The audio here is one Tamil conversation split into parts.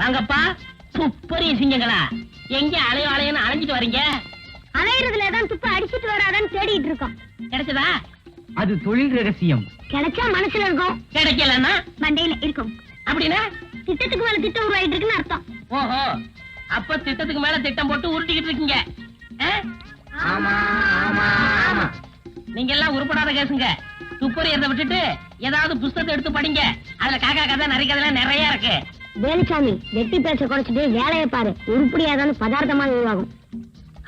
வாங்கப்பா, துப்பறிய சிங்கங்களா? எங்க அலையோ அலையன்னு அலைஞ்சிட்டு வரீங்க? அலையிறதுலதான் துப்ப அடிச்சிட்டு வராதான்னு தேடிட்டு இருக்கோம். கிடைச்சதா? அது தொழில் ரகசியம். கிடைச்சா மனசுல இருக்கும், கிடைக்கலன்னா மண்டையில இருக்கும். அப்படின்னா திட்டத்துக்கு மேல திட்டம் உருவாயிட்டு இருக்குன்னு அர்த்தம். ஓஹோ, அப்ப திட்டத்துக்கு மேல திட்டம் போட்டு உருட்டிக்கிட்டு இருக்கீங்க. நீங்க எல்லாம் உருப்படாத கேசுங்க. துப்பறியறத விட்டுட்டு ஏதாவது புஸ்தகத்தை எடுத்து படிங்க. அதுல காக்கா கதை நரி கதை நிறைய இருக்கு. வேலுசாமி, வெட்டி பேச குறைச்சிட்டு வேலையை பாரு. உருப்படியாதான்னு பதார்த்தமா உருவாகும்.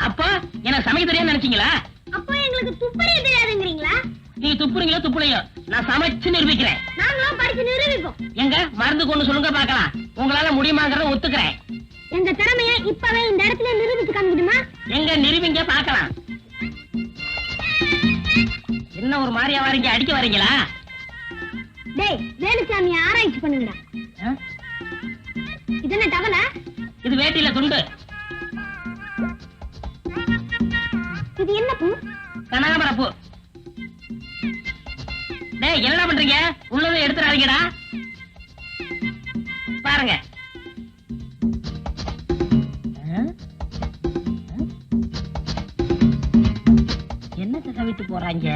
அப்போ எனக்கு சமைக்க தெரியாது நினைச்சீங்களா? அப்போ எங்களுக்கு துப்பறிய தெரியாதுங்கிறீங்களா? நீ துப்புறீங்களோ துப்புலையோ, நான் சமைச்சு நிரூபிக்கிறேன். நாங்களும் படிச்சு நிரூபிப்போம். எங்க மருந்து கொண்டு சொல்லுங்க பாக்கலாம். உங்களால முடியுமாங்கிறத ஒத்துக்கிறேன். எங்க திறமைய இப்பவே இந்த இடத்துல நிரூபிச்சு காமிக்கணுமா? எங்க நிரூபிங்க பாக்கலாம். என்ன ஒரு மாதிரியா வரீங்க? அடிக்க வரீங்களா? டேய், வேலுசாமி ஆராய்ச்சி பண்ணுங்கடா. இது என்ன டவல? இது வேட்டியில துண்டு. இது என்ன பூ? கனகாமர பூ. டேய், என்னடா பண்றீங்க? உள்ளதை எடுத்துறாதீங்கடா. பாருங்க. என்னத்தை தவிட்டு போறாங்க?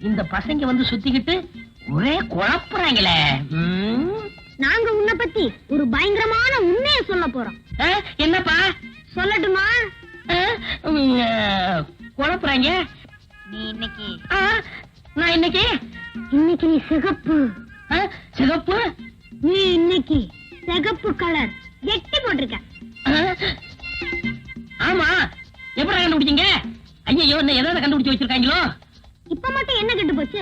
இந்த பசங்க வந்து சுத்திக்கிட்டு ஒரே குழப்புறாங்களே. நாங்க உன்னை பத்தி ஒரு பயங்கரமான உண்மையை சொல்ல போறோம். என்னப்பா? சொல்லட்டுமா? குழப்புறாங்க. நீ இன்னைக்கு நான் இன்னைக்கு நீ சிகப்பு. சிகப்பு? நீ இன்னைக்கு சிகப்பு கலர் எட்டி போட்டிருக்க. ஆமா, எப்படி கண்டுபிடிச்சீங்க? ஐயோ, என்ன எதாவது கண்டுபிடிச்சு வச்சிருக்காங்களோ? இப்ப மட்டும் என்ன கெட்டு போச்சு?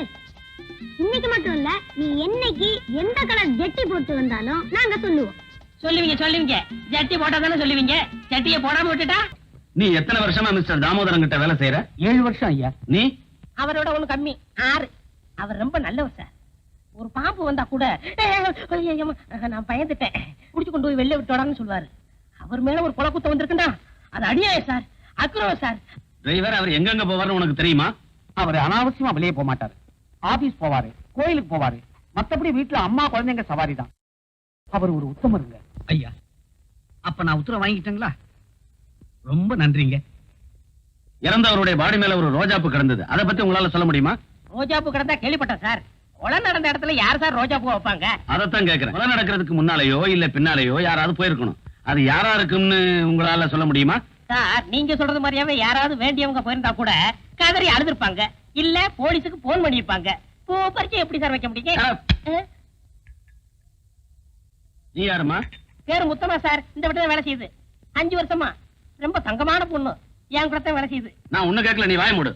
இன்னைக்கு மட்டும் இல்ல, நீ என்னைக்கு எந்த கலர் ஜெட்டி போட்டு வந்தாலும் நாங்க சொல்லுவோம். சொல்லுவீங்க. ஜட்டி போட்டா தானே சொல்லுவீங்க. ஜட்டியை போடாம விட்டுட்டா? நீ எத்தனை வருஷமா மிஸ்டர் தாமோதரன் கிட்ட வேலை செய்யற? 7 வருஷம் ஐயா. நீ? அவரோட ஒண்ணு கம்மி, 6. அவர் ரொம்ப நல்லவர் சார். ஒரு பாம்பு வந்தா கூட நான் பயந்துட்டேன், புடிச்சு கொண்டு போய் வெளில விட்டோடான்னு சொல்லுவாரு. அவர் மேல ஒரு கொலை குத்த வந்திருக்குண்டா, அது அடியாய சார், அக்ரவம் சார். டிரைவர், அவர் எங்கெங்க போவாருன்னு உனக்கு தெரியுமா? அவர் அனாவசியமா வெளியே போக மாட்டாரு. ஆபீஸ் போவாரு, கோயிலுக்கு போவாரு. மத்தபடி வீட்டுல அம்மா குழந்தைங்க சவாரி தான். அவர் ஒரு உத்தமருங்க. ஐயா, அப்ப நான் உத்தரவு வாங்கிட்டேங்களா? ரொம்ப நன்றிங்க. இறந்தவருடைய பாடி மேல ஒரு ரோஜாப்பூ கிடந்தது, அதை பத்தி உங்களால சொல்ல முடியுமா? ரோஜாப்பூ கிடந்தா கேள்விப்பட்டேன் சார். கொலை நடந்த இடத்துல யார் சார் ரோஜாப்பூ வைப்பாங்க? அதைத்தான் கேக்குறேன். கொலை நடக்கிறதுக்கு முன்னாலேயோ இல்ல பின்னாலேயோ யாராவது போயிருக்கணும். அது யாரா இருக்கும்னு உங்களால சொல்ல முடியுமா? சார், நீங்க சொல்றது மாதிரியாவே யாராவது வேண்டியவங்க போயிருந்தா கூட கதறி அழுதுருப்பாங்க, இல்ல போலீஸுக்கு போன் பண்ணிருப்பாங்க. பரிச்சை எப்படி சார் வைக்க முடியுங்க? நீ யாருமா? பேரு முத்தமா சார். இந்த வீட்டுல வேலை செய்யுது. 5 வருஷமா. ரொம்ப தங்கமான பொண்ணு. என் கூட தான் வேலை செய்யுது. நான் ஒண்ணு கேட்கல, நீ வாய மூடு.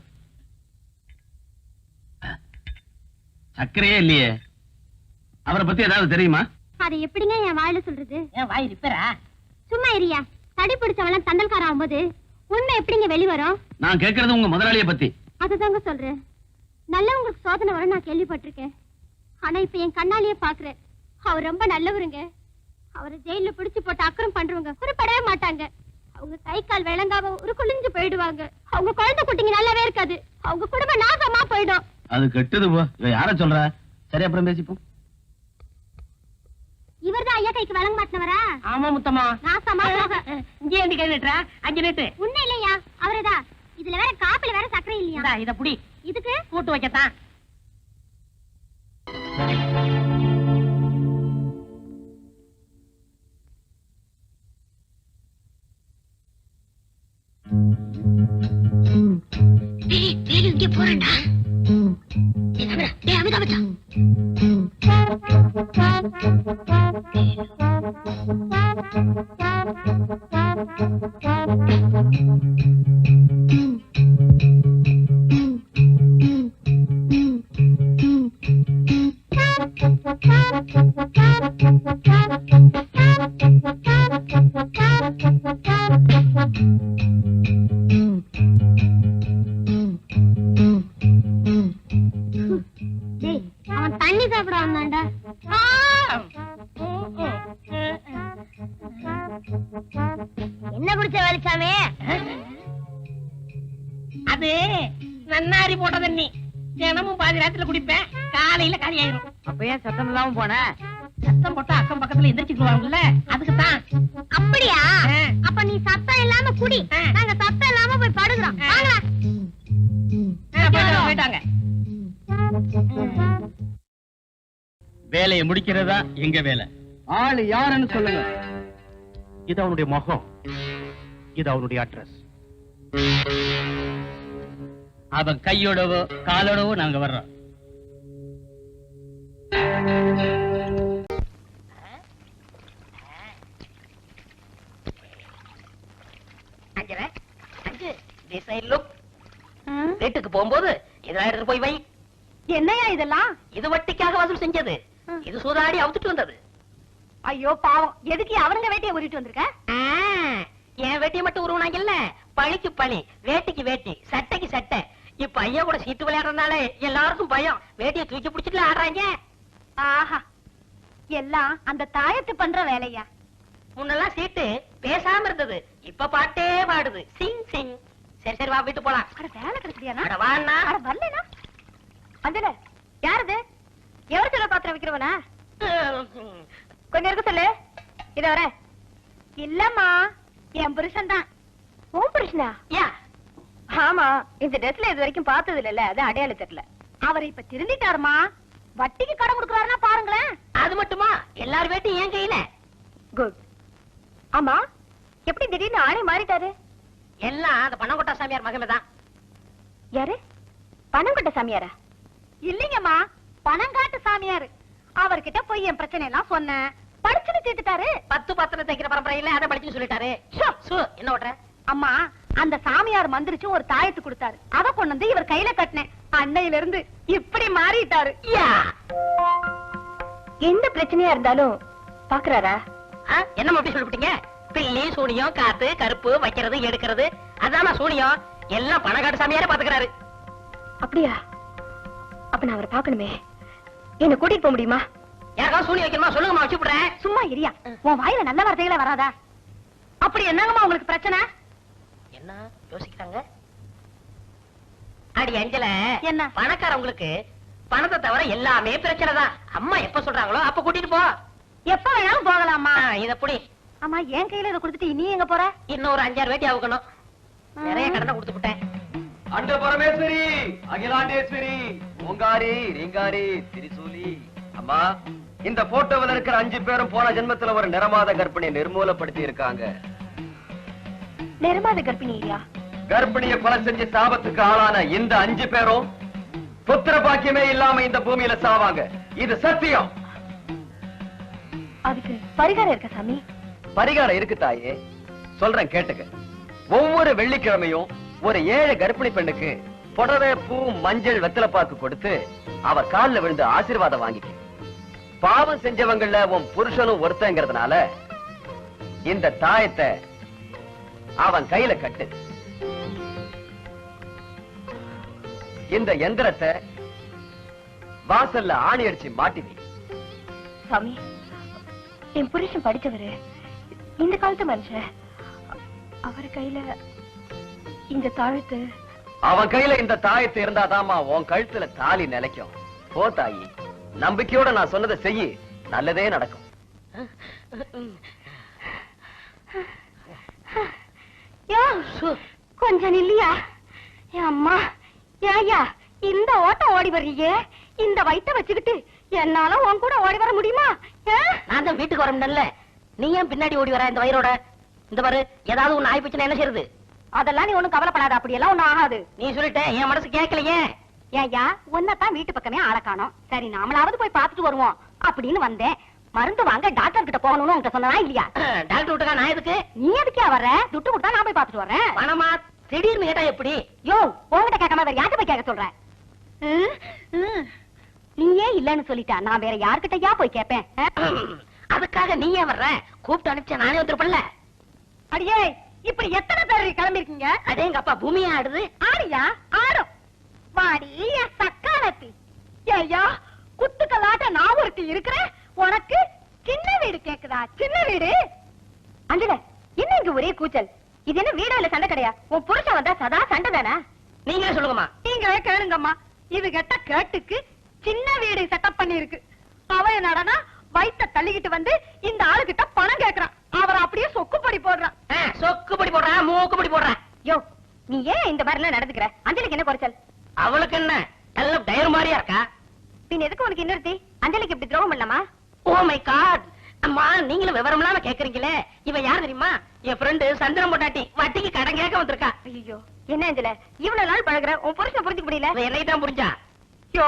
சக்கரையே இல்லையே. அவரை பத்தி ஏதாவது தெரியுமா? அதை எப்படிங்க என் வாயில சொல்றது? என் வாய் ரிப்பேரா? சும்மா இரியா. தடி பிடிச்சவெல்லாம் தண்டல்கார ஆகும்போது உண்மை எப்படிங்க வெளிவரும்? நான் கேட்கறது உங்க முதலாளியை பத்தி. அதுதாங்க சொல்றேன். நல்லவங்களுக்கு சோதனை வர நான் கேள்விப்பட்டிருக்கேன். ஆனா இப்ப என் கண்ணாலேயே பாக்குறேன். அவர் ரொம்ப நல்லவருங்க. அவரை ஜெயில பிடிச்சு போட்டு அக்கறம் பண்றவங்க குறிப்படவே மாட்டாங்க. அவங்க கை கால் விளங்காம ஒரு குளிஞ்சு போயிடுவாங்க. அவங்க குழந்தை குட்டிங்க நல்லாவே இருக்காது. அவங்க குடும்பம் நாசமா போயிடும். அது கெட்டது போ. இவ யார சொல்ற? சரி, அப்புறம் பேசிப்போம். இவர்தான் ஐயா கைக்கு விளங்க மாட்டினவரா? ஆமா முத்தமா. நாசமா போக. இங்கே ஏண்டி கை நீட்டுற? 5 நீட்டு. உண்மை இல்லையா? அவரேதான். இதுல வேற காப்பில வேற சக்கரை இல்லையா? இத புடி. இதுக்கு கூட்டு வைக்கத்தான். இங்க போறேன்டா. அமிதாபச்சா அவன் தண்ணி சாப்பிட வந்தான்டா. என்ன குடிச்ச வேலுச்சாமி? அது நன்னாரி போட்ட தண்ணி. தினமும் பாதி ராத்திரில குடிப்பேன், காலையில காலி ஆயிரும். அப்ப ஏன் சத்தம் இல்லாம போன? சத்தம் போட்டா அக்கம் பக்கத்துல எந்திரிச்சுக்குவாங்கல்ல, அதுக்குதான். அப்படியா? அப்ப நீ சத்தம் இல்லாம குடி, நாங்க சத்தம் இல்லாம போய் படுக்கிறோம். போயிட்டாங்க. வேலையை முடிக்கிறதா எங்க வேலை? ஆளு யாருன்னு சொல்லுங்க. இது அவனுடைய முகம், இது அவனுடைய அட்ரஸ். அவன் கையோடவோ காலோடவோ நாங்க வர்றோம். வீட்டுக்கு போகும்போது இதெல்லாம் எடுத்து போய் வை. என்னையா இதெல்லாம்? இது வட்டிக்காக வசூல் செஞ்சது. இது சூதாடி அவுத்துட்டு வந்தது. ஐயோ பாவம், எதுக்கு அவனுங்க வேட்டியை உருட்டு வந்திருக்க? என் வேட்டியை மட்டும் உருவனாங்கல்ல, பழிக்கு பழி, வேட்டிக்கு வேட்டி, சட்டைக்கு சட்டை. இப்ப ஐயா கூட சீட்டு விளையாடுறதுனால எல்லாருக்கும் பயம். வேட்டியை தூக்கி பிடிச்சிட்டு ஆடுறாங்க. ஆஹா, எல்லாம் அந்த தாயத்து பண்ற வேலையா? முன்னெல்லாம் சீட்டு பேசாம இருந்தது, இப்ப பாட்டே பாடுது. சிங் சிங். சரி சரி, வா வீட்டு போலாம். அட வேலை கிடைச்சியா? அட வாண்ணா. அட வரலனா? அஞ்சல, யாரது? எவர் சொல்ல பாத்திரம் வைக்கிறவனா? கொஞ்சம் இருக்க சொல்லு. இத வர. இல்லம்மா, என் புருஷன் தான். உன் புருஷனா? யா. ஆமா, இந்த ட்ரெஸ்ல இது வரைக்கும் பார்த்தது இல்ல, அது அடையாள தெரியல. அவர் இப்ப திருந்திட்டாருமா. வட்டிக்கு கடன் கொடுக்கறாருன்னா பாருங்களேன். அது மட்டுமா? எல்லார் வேட்டையும் என் கையில. குட். ஆமா, எப்படி திடீர்னு ஆளே மாறிட்டாரு? எல்லாம் அந்த பணங்கொட்டா சாமியார் மகமே. யாரு? பணங்கொட்ட சாமியாரா? இல்லைங்கம்மா, பணங்காட்டு சாமியாரு. அவர்கிட்ட போய் என் பிரச்சனை எல்லாம் சொன்னேன், படிச்சுட்டு தீர்த்துட்டாரு. 10 பத்திரம் தைக்கிற பரம்பரையில அதை படிச்சு சொல்லிட்டாரு. என்ன ஓட்டுற? அம்மா, அந்த சாமியார் மந்திரிச்சு ஒரு தாயத்து கொடுத்தாரு, அத கொண்டு வந்து இவர் கையில கட்டினேன். அன்னையில இருந்து இப்படி மாறிட்டாரு. எந்த பிரச்சனையா இருந்தாலும் பாக்குறாரா? என்ன அப்படி சொல்லிவிட்டீங்க? பில்லி சூனியம், காத்து கருப்பு, வைக்கிறது எடுக்கிறது, அதான் சூனியம். எல்லாம் பணக்காட்டு சாமியாரே பாத்துக்கிறாரு. அப்படியா? அப்ப நான் அவரை பாக்கணுமே. என்ன கூட்டிட்டு போக முடியுமா? யாருக்காவது சூனி வைக்கணுமா? சொல்லுங்கம்மா, வச்சுடுறேன். சும்மா இரியா, உன் வாயில நல்ல வார்த்தைகளே வராதா? அப்படி என்னங்கம்மா உங்களுக்கு பிரச்சனை? என்ன யோசிக்கிறாங்க? அடி அஞ்சல, என்ன? பணக்காரவங்களுக்கு பணத்தை தவிர எல்லாமே பிரச்சனை தான். அம்மா எப்ப சொல்றாங்களோ அப்ப கூட்டிட்டு போ. எப்ப வேணாலும் போகலாமா? இத புடி. ஆமா, என் கையில இதை கொடுத்துட்டு நீ எங்க போற? இன்னும் ஒரு 5-6 வேட்டி ஆகணும். நிறைய கடனை கொடுத்து விட்டேன். அண்ட பரமேஸ்வரி, அகிலாண்டேஸ்வரி, ஓங்காரி, ரீங்காரி, திரிசூலி. அம்மா, இந்த போட்டோவில் இருக்கிற 5 பேரும் போன ஜென்மத்துல ஒரு நிறமாத கர்ப்பிணியை நிர்மூலப்படுத்தி இருக்காங்க. நிறமாத கர்ப்பிணியா? கர்ப்பிணியை கொலை செஞ்சு சாபத்துக்கு ஆளான இந்த 5 பேரும் புத்திர பாக்கியமே இல்லாம இந்த பூமியில சாவாங்க. இது சத்தியம். அதுக்கு பரிகாரம் இருக்க சாமி? பரிகாரம் இருக்கு தாயே, சொல்றேன் கேட்டுக்க. ஒவ்வொரு வெள்ளிக்கிழமையும் ஒரு 7 கர்ப்பிணி பெண்ணுக்கு புடவை, பூ, மஞ்சள், வெத்தலைப்பாக்கு கொடுத்து அவ கால்ல விழுந்து ஆசீர்வாதம் வாங்கிக்க. பாவம் செஞ்சவங்கள உன் புருஷனும் ஒருத்தங்கிறதுனால இந்த தாயத்தை அவன் கையில கட்டு. இந்த எந்திரத்தை வாசல்ல ஆணி அடிச்சு மாட்டிவி. சாமி, என் புருஷன் படிச்சவரு, இந்த காலத்து மனுஷன். அவர் கையில இந்த தாயத்து. அவன் கையில இந்த தாயத்து இருந்தாதாமா உன் கழுத்துல தாலி நிலைக்கும். போ தாயி, நம்பிக்கையோட நான் சொன்னதை செய்யி, நல்லதே நடக்கும். கொஞ்சம் இல்லையா? அம்மா, ஏயா இந்த ஓட்டம் ஓடி வர்றீங்க? இந்த வயித்தை வச்சுக்கிட்டு என்னால உன் கூட ஓடி வர முடியுமா? நான் தான் வீட்டுக்கு வரணும்ல, நீ ஏன் பின்னாடி ஓடி வர இந்த வயிறோட? இந்த பாரு, ஏதாவது ஒண்ணு ஆயி போச்சுன்னா என்ன செய்யறது? அதெல்லாம் நீ ஒண்ணும் கவலைப்படாத, அப்படியெல்லாம் ஒண்ணும் ஆகாது. நீ சொல்லிட்ட, என் மனசு கேட்கலையே. ஏயா, உன்னதான் வீட்டு பக்கமே ஆள காணோம். சரி, நாமளாவது போய் பார்த்துட்டு வருவோம் அப்படின்னு வந்தேன். மருந்து வாங்க டாக்டர் கிட்ட போகணும்னு உங்க சொன்னதா இல்லையா? டாக்டர் விட்டுக்கா, நான் எதுக்கு? நீ எதுக்கே வர்ற? துட்டு கொடுத்தா நான் போய் பார்த்துட்டு வரேன். பணமா? திடீர்னு கேட்டா எப்படி? யோ, உங்ககிட்ட கேட்காம வேற யார்கிட்ட போய் கேட்க சொல்றேன்? நீயே இல்லன்னு சொல்லிட்டா நான் வேற யார்கிட்டயா போய் கேட்பேன்? அதுக்காக நீ ஏன் வர்ற? கூப்பிட்டு அனுப்பிச்சா நானே வந்துருப்பேன்ல. அடியே, இப்படி எத்தனை பேர் கிளம்பி இருக்கீங்க? அதே எங்க அப்பா பூமியா ஆடுது. ஆடியா? ஆடும். வாடி சக்காலத்தி. ஐயா, குத்துக்கலாட்ட நான் ஒருத்தி இருக்கிறேன், உனக்கு சின்ன வீடு கேக்குதா? சின்ன வீடு அஞ்சல என்ன இங்க ஒரே கூச்சல்? இது என்ன வீடா இல்ல சண்டை கிடையா? உன் புருஷன் வந்தா சதா சண்டை தானே? நீங்களே சொல்லுங்கம்மா. நீங்களே கேளுங்கம்மா. இது கெட்ட கேட்டுக்கு சின்ன வீடு செட்டப் பண்ணி இருக்கு. அவன் என்னடனா வயித்த தள்ளிக்கிட்டு வந்து இந்த ஆளுகிட்ட பணம் கேக்குறான். அவர் அப்படியே சொக்குப்படி போடுறான். சொக்குப்படி போடுறான், மூக்குப்படி போடுறான். யோ, நீ ஏன் இந்த மாதிரி எல்லாம் நடந்துக்கிற? அஞ்சலிக்கு என்ன குறைச்சல்? அவளுக்கு என்ன நல்ல டயர் மாதிரியா இருக்கா? பின் எதுக்கு உனக்கு இன்னொருத்தி? அஞ்சலிக்கு இப்படி துரோகம் பண்ணலாமா? Oh my god! அம்மா, நீங்களும் விவரம் இல்லாம கேக்குறீங்களே. இவன் யார் தெரியுமா? என் ஃப்ரெண்டு சந்திரன் பொண்டாட்டி. வட்டிக்கு கடன் கேட்க வந்திருக்கா. ஐயோ, என்ன அஞ்சல இவ்வளவு நாள் பழகுற, உன் புருஷன் புரிஞ்சுக்க முடியல? என்னை தான் புரிஞ்சா. யோ,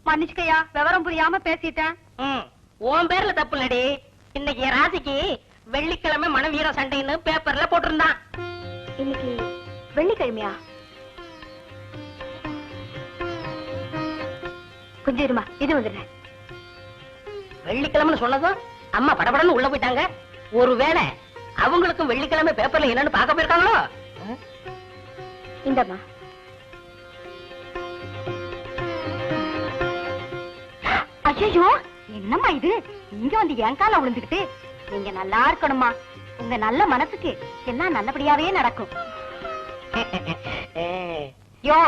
மன்னிச்சுக்கையா, விவரம் புரியாம பேசிட்டேன். உன் பேர்ல தப்பு இல்லடி. இன்னைக்கு என் ராசிக்கு வெள்ளிக்கிழமை மனவீர சண்டைன்னு பேப்பர்ல போட்டிருந்தான். இன்னைக்கு வெள்ளிக்கிழமையா? கொஞ்சம் இருமா, இது வந்துடுறேன். வெள்ளிக்கிழமை சொன்னதும் அம்மா படபடன்னு உள்ள போயிட்டாங்க. ஒருவேளை அவங்களுக்கும் வெள்ளிக்கிழமை பேப்பர்ல என்னன்னு பார்க்க போயிருக்காங்களோ? இந்தம்மா. ஐயோ, என்னம்மா இது? இங்க வந்து என் கால விழுந்துக்கிட்டு. நீங்க நல்லா இருக்கணுமா. உங்க நல்ல மனசுக்கு எல்லாம் நல்லபடியாவே நடக்கும். யோ,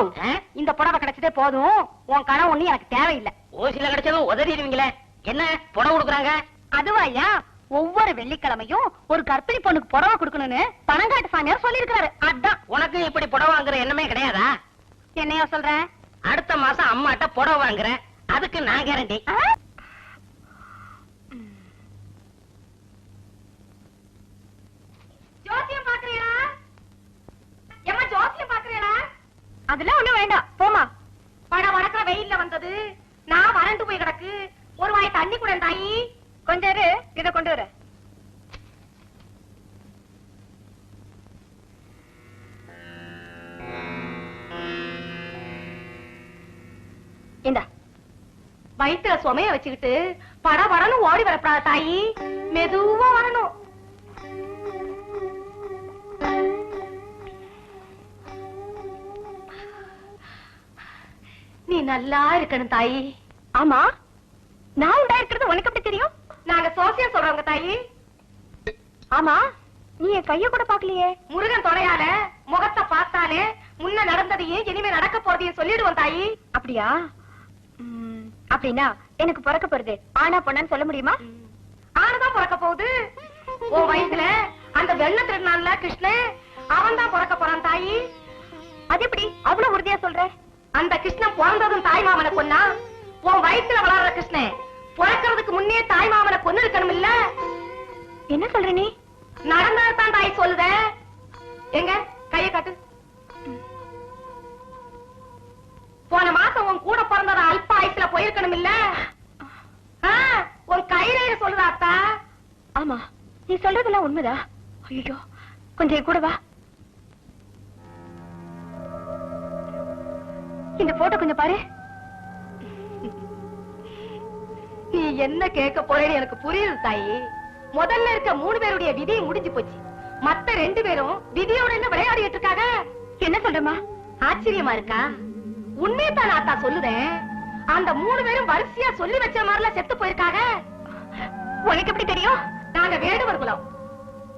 இந்த புடவை கிடைச்சதே போதும். உன் கணவன் ஒண்ணு எனக்கு தேவையில்லை. ஓசில கிடைச்சதும் உதறிடுவீங்களே. என்ன புடவை கொடுக்குறாங்க? அதுவாயா, ஒவ்வொரு வெள்ளிக்கிழமையும் ஒரு கர்ப்பிணி பொண்ணுக்கு புடவை கொடுக்கணும்னு பணங்காட்டு சாமியார் சொல்லி இருக்காரு. அதான். உனக்கு இப்படி புடவை வாங்குற எண்ணமே கிடையாதா? என்னையா சொல்ற? அடுத்த மாசம் அம்மாட்ட புடவை வாங்குறேன். அதுக்கு நான் கேரண்டி. ஜோசியம் பாக்குறீங்களா? ஏமா ஜோசியம் பாக்குறீங்களா? அதெல்லாம் ஒண்ணும் வேண்டாம், போமா. பட வடக்கிற வெயில்ல வந்தது, நான் வறண்டு போய் கிடக்கு. ஒரு வாய் தண்ணி கூட தாயி. கொஞ்சம் இரு, இத கொண்டு வர. இந்தா. வயிற்றுல சுமைய வச்சுக்கிட்டு பட வரணும் ஓடி வரப்படா தாயி. மெதுவா வரணும். நீ நல்லா இருக்கணும் தாயி. ஆமா, நான் உண்டா இருக்கிறது உனக்கு எப்படி தெரியும்? நாங்க சோசியம் சொல்றவங்க தாயி. ஆமா, நீ என் கைய கூட பாக்கலையே. முருகன் தொடையால முகத்தை பார்த்தாலே முன்ன நடந்ததையும் இனிமே நடக்க போறதையும் சொல்லிடுவோம் தாயி. அப்படியா? அப்படின்னா எனக்கு பிறக்க போறது ஆனா பொண்ணான்னு சொல்ல முடியுமா? ஆனதான் பிறக்க போகுது. உன் வயசுல அந்த வெள்ள திருநாள்ல கிருஷ்ணன் அவன் தான் பிறக்க போறான் தாயி. அது எப்படி அவ்வளவு உறுதியா சொல்ற? அந்த கிருஷ்ணன் பிறந்ததும் தாய் மாமனை கொன்னா, உன் வயிற்றுல வளர்ற கிருஷ்ணன் பிறக்கிறதுக்கு முன்னே தாய் மாமனை கொன்னு இருக்கணும் இல்ல? என்ன சொல்ற நீ? நடந்ததான் தாய் சொல்லுத. எங்க கைய காட்டு. போன மாசம் உன் கூட பிறந்தத அல்ப ஆயுசுல போயிருக்கணும் இல்ல? உன் கையில சொல்லுதா அத்தா? ஆமா, நீ சொல்றதெல்லாம் உண்மைதா? ஐயோ, கொஞ்சம் கூட வா. இந்த போட்டோ கொஞ்சம் பாரு. நீ என்ன கேட்க போறேன்னு எனக்கு புரியுது தாயி. முதல்ல இருக்க 3 பேருடைய விதி முடிஞ்சு போச்சு. மத்த 2 பேரும் விதியோட என்ன விளையாடிட்டு இருக்காங்க. என்ன சொல்றமா? ஆச்சரியமா இருக்கா? உண்மையத்தான் ஆத்தா சொல்லுதேன். அந்த 3 பேரும் வரிசையா சொல்லி வச்ச மாதிரிலாம் செத்து போயிருக்காங்க. உனக்கு எப்படி தெரியும்? நாங்க வேடுவர் குலம்.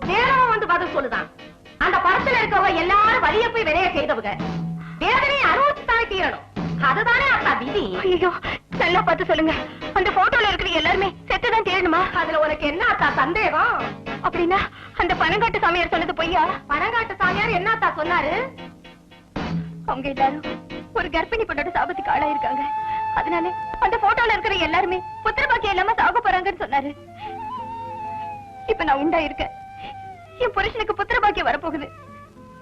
வேடவன் வந்து பதில் சொல்லுதான். அந்த படத்துல இருக்கவங்க எல்லாரும் வழிய போய் விளைய செய்தவங்க. வேதனையை அனுபவிச்சுதான் தீரணும். அதுதானே அத்தா விதி. ஐயோ, நல்லா பார்த்து சொல்லுங்க. அந்த போட்டோல இருக்கிற எல்லாருமே செத்துதான் தீரணுமா? அதுல உனக்கு என்ன அத்தா சந்தேகம்? அப்படின்னா அந்த பணங்காட்டு சாமியார் சொன்னது பொய்யா? பணங்காட்டு சாமியார் என்ன அத்தா சொன்னாரு? அவங்க எல்லாரும் ஒரு கர்ப்பிணி பொண்ணோட சாபத்துக்கு ஆளாயிருக்காங்க. அதனால அந்த போட்டோல இருக்கிற எல்லாருமே புத்திர பாக்கியம் இல்லாம சாக போறாங்கன்னு சொன்னாரு. இப்ப நான் உண்டா இருக்கேன். என் புருஷனுக்கு புத்திர பாக்கியம் வரப்போகுது.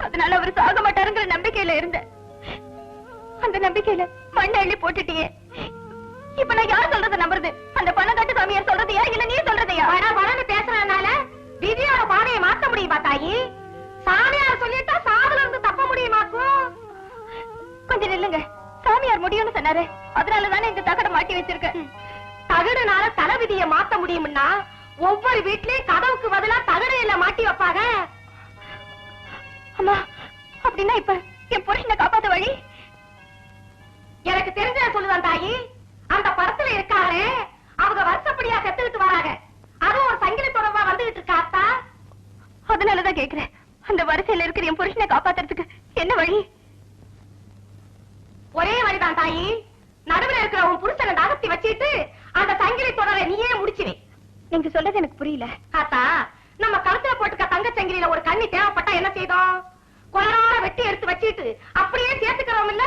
அதனால அவர் சாக மாட்டாருங்கிற நம்பிக்கையில இருந்தேன். அந்த நம்பிக்கையில மண்ணை அள்ளி போட்டுட்டியே. இப்ப நான் யார் சொல்றத நம்புறது? அந்த பணங்காட்டு சாமியார் சொல்றதையா இல்ல நீ சொல்றதையா? வடன்னு பேசுறதுனால விதியோட பாதையை மாத்த முடியுமா தாயி? சாமியார் சொல்லிட்டா சாதுல இருந்து தப்ப முடியுமாக்கும்? கொஞ்சம் நில்லுங்க. சாமியார் முடியும்னு சொன்னாரு. அதனாலதானே இந்த தகட மாட்டி வச்சிருக்கேன். தகடுனால தலை விதியை மாத்த முடியும்னா ஒவ்வொரு வீட்லயும் கதவுக்கு பதிலா தகடையில மாட்டி வைப்பாங்க. அம்மா, அப்படின்னா இப்ப என் புருஷனை காப்பாத்த வழி? எனக்கு தெரிஞ்ச சொல்லுதான் தாயி. அந்த படத்துல இருக்காரு, அவங்க வருஷப்படியா செத்துக்கிட்டு வராங்க. அதுவும் ஒரு சங்கிலி தொடர்பா வந்துகிட்டு இருக்காத்தா. தான் கேக்குறேன். அந்த வரிசையில இருக்கிற என் புருஷனை காப்பாத்துறதுக்கு என்ன வழி? ஒரே வழிதான் தாயி. நடுவில் இருக்கிற உன் புருஷனை நகர்த்தி வச்சிட்டு அந்த சங்கிலி தொடரை நீயே முடிச்சிரு. நீங்க சொல்றது எனக்கு புரியல. ஆத்தா, நம்ம கழுத்துல போட்டுக்க தங்க சங்கிலியில ஒரு கண்ணி தேவைப்பட்டா என்ன செய்தோம்? கொலரார வெட்டி எடுத்து வச்சிட்டு அப்படியே சேர்த்துக்கிறோம் இல்ல?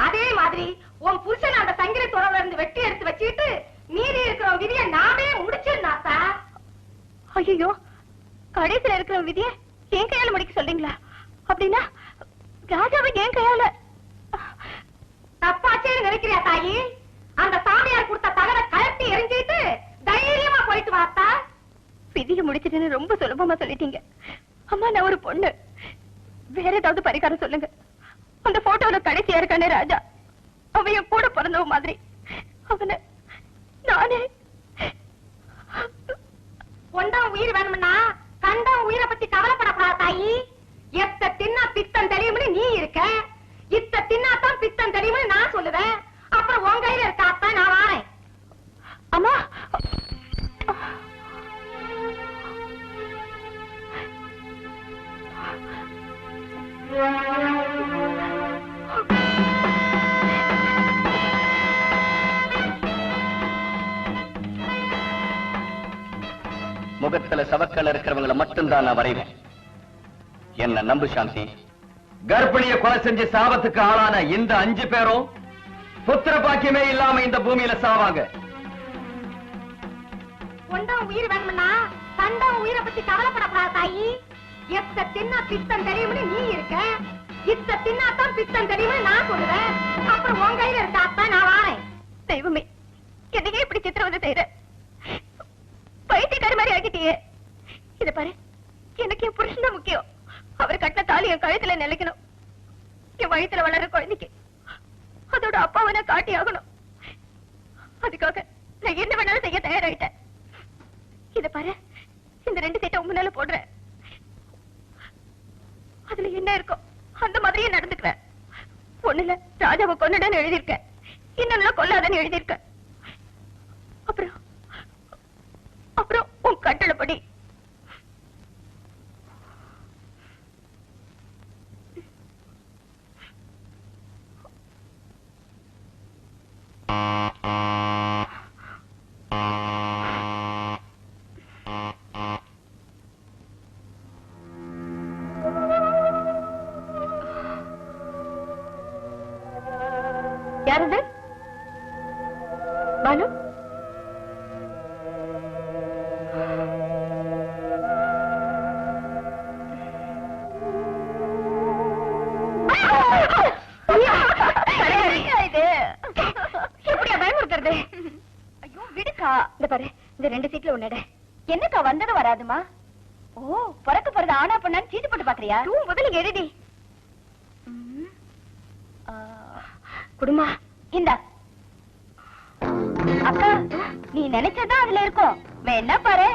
அதே மாதிரி உன் புருஷன் அந்த சங்கிலி தொடர்ல இருந்து வெட்டி எடுத்து வச்சிட்டு மீறி இருக்கிற விதியை நாமே முடிச்சிருந்தாத்தா. ஐயோ, கடைசியில இருக்கிற விதிய என் கையால முடிக்க சொல்றீங்களா? அப்படின்னா ராஜாவை என் கையால தப்பாச்சேன்னு நினைக்கிறியா தாயி? அந்த சாமியார் கொடுத்த தகரை கழட்டி எரிஞ்சிட்டு தைரியமா போயிட்டு வாத்தா. விதியை முடிச்சிட்டுன்னு ரொம்ப சுலபமா சொல்லிட்டீங்க. அம்மா, நான் ஒரு பொண்ணு. வேற ஏதாவது பரிகாரம் சொல்லுங்க. அந்த போட்டோல கடைசியா இருக்கானே ராஜா, அவன் என் கூட பிறந்தவ மாதிரி. அவனை நானே கொண்டம் உயிர் வேணும்னா கண்டம் உயிரை பத்தி கவலைப்படக்கூடாது தாயி. எத்த தின்னா பித்தம் தெரியும்னு நீ இருக்க, இத்த தின்னாதான் பித்தம் தெரியும்னு நான் சொல்லுவேன். அப்புறம் உன் கையில இருக்காத்தான் நான் வாரேன். அம்மா, முகத்துல சவக்கல் இருக்கிறவங்களை மட்டும்தான் நான் வரைவேன். என்ன நம்பு சாந்தி. கர்ப்பிணிய கொலை செஞ்சு சாபத்துக்கு ஆளான இந்த 5 பேரும் புத்திர பாக்கியமே இல்லாம இந்த பூமியில சாவாங்க. கொண்டம் உயிர் வேணும்னா கண்டம் உயிரை பத்தி கவலைப்படக்கூடாது தாயி. எத்த தின்னா பித்தம் தெரியும்னு நீ இருக்க, இத்த தின்னாதான் பித்தம் தெரியும்னு நான் சொல்லுவேன். அப்புறம் உன் கையில இருக்காத்தான் நான் வாரேன். தெய்வமே, என்னையே இப்படி சித்திரவதை செய்யற? பைத்தியக்கார மாதிரி ஆகிட்டியே. இத பாரு, எனக்கு என் புருஷன் தான் முக்கியம். அவர் கட்டின தாலி என் கழுத்துல நிலைக்கணும். என் வயித்துல வளர்ற குழந்தைக்கு அதோட அப்பாவை நான் காட்டி ஆகணும். அதுக்காக நான் என்ன வேணாலும் செய்ய தயாராயிட்டேன். இத பாரு, இந்த 2 சீட்டை முன்னால போடுறேன். அதுல என்ன இருக்கும் அந்த மாதிரியே நடந்துக்கிறேன். ஒண்ணுல ராஜாவை கொன்னுடன்னு எழுதியிருக்கேன், இன்னொன்னு கொல்லாதன்னு எழுதியிருக்கேன். அப்புறம் அப்புறம் உன் கட்டளைப்படி யாரது? பானு? எப்படியா பயமுறுத்துறது? ஐயோ விடுக்கா. இந்த பாரு, இந்த 2 சீட்ல உன்னட என்னக்கா வந்தது வராதுமா? ஓ, பிறக்க போறது ஆனா பொண்ணான்னு சீட்டு போட்டு பாக்குறியா? முதல்ல எழுதி குடுமா. இந்த அக்கா, நீ நினைச்சதான் அதுல இருக்கும். வேணா பாரு.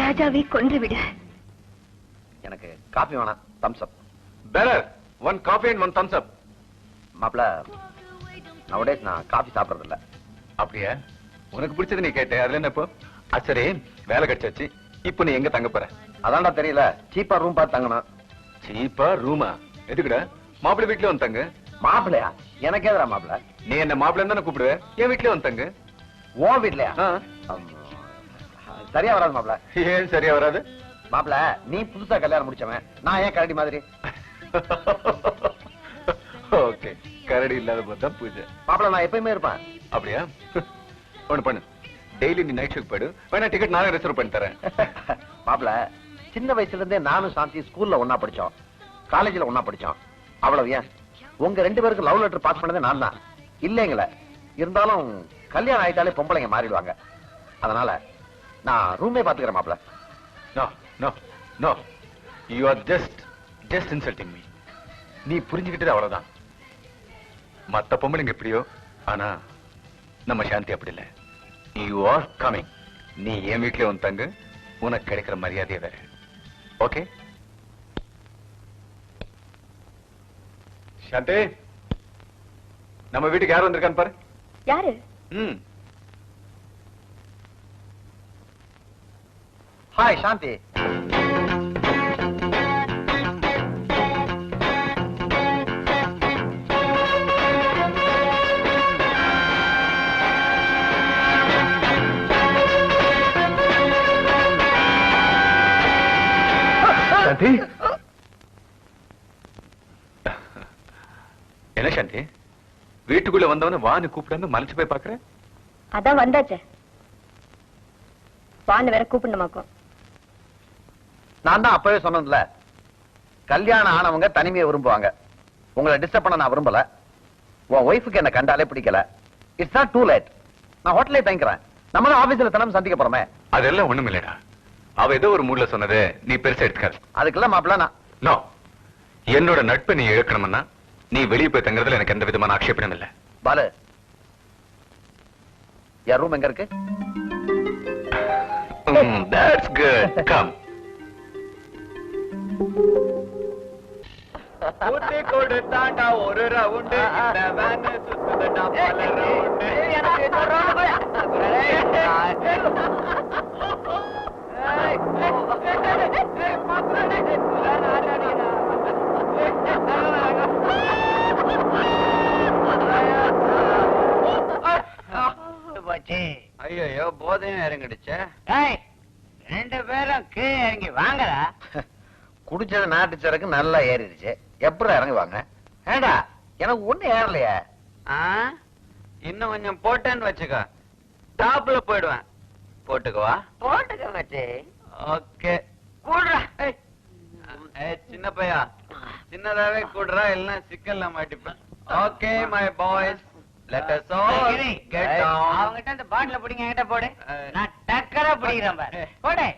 ராஜாவை கொன்று விடு. எனக்கு காபி வேணாம், Thums up. Better 1 coffee and 1 thumbs up. மாப்ள, நவடேஸ் நான் காபி சாப்பிடுறது இல்ல. அப்படியே உனக்கு பிடிச்சது நீ கேட்ட, அதுல என்ன இப்போ? சரி, வேலை கிடைச்சாச்சு. இப்போ நீ எங்க தங்க போற? அதான்டா தெரியல, சீப்பா ரூம் பார்த்து தங்கணும். சீப்பா ரூமா? எதுக்குடா? மாப்பிள்ளை வீட்டுல வந்து தங்கு. மாப்பிள்ளையா? எனக்கு எதிரா மாப்பிள்ள? நீ என்ன மாப்பிள்ளை தானே கூப்பிடுவேன். என் வீட்டுல வந்து தங்கு. ஓ வீட்லயா? சரியா வராது மாப்பிள்ள. ஏன் சரியா வராது? மாப்பிள்ள, நீ புதுசா கல்யாணம் முடிச்சவன், நான் ஏன் கரடி மாதிரி? ஓகே, கரடி இல்லாத போது பூஜை. மாப்பிள்ள, நான் எப்பயுமே இருப்பேன். அப்படியா? ஒண்ணு பண்ணு, டெய்லி நீ நைட் ஷிஃப்ட் போயிடு. வேணா டிக்கெட் நானே ரிசர்வ் பண்ணி தரேன். மாப்பிள்ள, சின்ன வயசுல இருந்தே நானும் சாந்தி ஸ்கூல்ல ஒன்னா படிச்சோம், காலேஜ்ல ஒன்னா படிச்சோம். அவ்வளவு ஏன் உங்க 2 பேருக்கு லவ் லெட்டர் பாஸ் பண்ணதே நான் தான். இல்லைங்களே, இருந்தாலும் கல்யாணம் ஆயிட்டாலே பொம்பளைங்க மாறிடுவாங்க. அதனால நான் ரூமே பாத்துக்கிறேன் மாப்பிள்ள. No no no, you are just insulting me. நீ புரிஞ்சுக்கிட்டது அவ்வளவுதான். மத்த பொம்பளைங்க எப்படியோ, ஆனா நம்ம சாந்தி அப்படி இல்ல. You are coming. நீ என் வீட்லயே வந்து தங்கு. உனக்கு கிடைக்கிற மரியாதையே வேற. ஓகே சாந்தி, நம்ம வீட்டுக்கு யார் வந்திருக்கான்னு பாரு. யாரு? ஹாய் சாந்தி. சாந்தி, என்ன சாந்தி, வீட்டுக்குள்ள வந்தவன வான்னு கூப்பிடாம மலைச்சு போய் பாக்குற? அதான் வந்தாச்சே, வான்னு வேற கூப்பிடணுமாக்கும். நான் தான் அப்பவே சொன்னதுல, கல்யாணம் ஆனவங்க தனிமையை விரும்புவாங்க. உங்களை டிஸ்டர்ப் பண்ண நான் விரும்பல. உன் ஒய்ஃபுக்கு என்ன கண்டாலே பிடிக்கல. It's not too late. நான் ஹோட்டலே தங்கிக்கிறேன். நம்மளும் ஆபீஸ்ல தினம் சந்திக்க போறோமே. அதெல்லாம் ஒண்ணும் இல்லடா. அவ ஏதோ ஒரு மூட்ல சொன்னது நீ பெருசா எடுத்துக்காது. அதுக்கெல்லாம் மாப்பிள்ள நான் நோ, என்னோட நட்பை நீ இழக்கணும்னா நீ வெளியே போய் தங்குறதுல எனக்கு எந்த விதமான ஆட்சேபனும் இல்ல. பாலு, என் ரூம் எங்க இருக்கு? That's good. Come. ஊத்தி கொடுத்தாண்டா ஒரு ரவுண்டு, இந்த வேன் சுத்துதடா பல ரவுண்டு. எனக்கு இன்னொரு ரவுண்டு போய். ஐயோ, போதையும் இறங்கிடுச்சு. ரெண்டு பேரும் கீழே இறங்கி வாங்கடா. குடிச்சது நாட்டு சரக்கு நல்லா ஏறிடுச்சு. எப்படி இறங்குவாங்க? ஏண்டா, எனக்கு ஒண்ணு ஏறலையே. இன்னும் கொஞ்சம் போட்டேன்னு வச்சுக்கோ, டாப்ல போயிடுவேன். போட்டுக்குவா? போட்டுக்க மச்சி. ஓகே, கூடுறா. சின்ன பையா, சின்னதாவே கூடுறா, இல்லைன்னா சிக்கல்ல மாட்டிப்பேன். Okay my boys, let us all get down. அவங்கிட்ட அந்த பாட்டில பிடிங்க, என்கிட்ட போடு. நான் டக்கரா பிடிக்கிறேன் பாரு. போடு.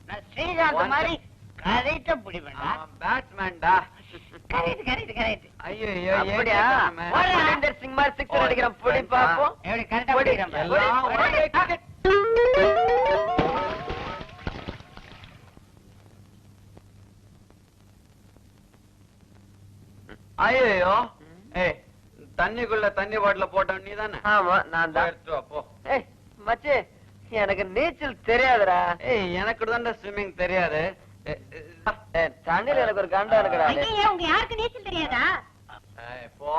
நான் ஸ்ரீகாந்த் மாதிரி கரெக்டா பிடிப்பேன்டா. பேட்ஸ்மேன்டா. கரெக்ட். ஐயோ, அப்படியா? மலிந்தர் சிங் மாதிரி சிக்ஸர் அடிக்கிறேன். பிடி பாப்போம். எப்படி கரெக்டா பிடிக்கிறேன் பாரு. ஐயோ, ஏய், தண்ணிக்குள்ள தண்ணி பாட்டில போட்ட நீ தானே? ஆமா, நான் தான். போ. ஏய் மச்சி, எனக்கு நீச்சல் தெரியாதுடா. ஏய், எனக்கு தான் ஸ்விம்மிங் தெரியாது. தண்ணில எனக்கு ஒரு கண்டா இருக்குடா. உங்க யாருக்கு நீச்சல் தெரியாதா? போ.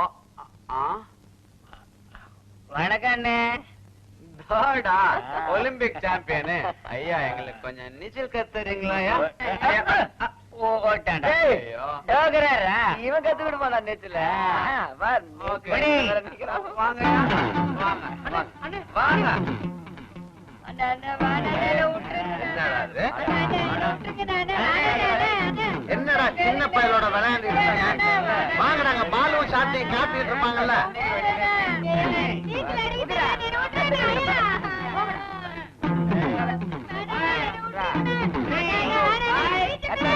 வணக்கம் அண்ணே. தோடா, ஒலிம்பிக் சாம்பியனு. ஐயா, எங்களுக்கு கொஞ்சம் நீச்சல் கத்துறீங்களா? இவன் கத்து விடுமா நீச்சல? என்னடா சின்ன பயலோட விளையாண்டு வாங்கினாங்க. பாலும் சாட்டையும் காப்பிட்டு இருப்பாங்கல்ல.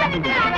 Hey!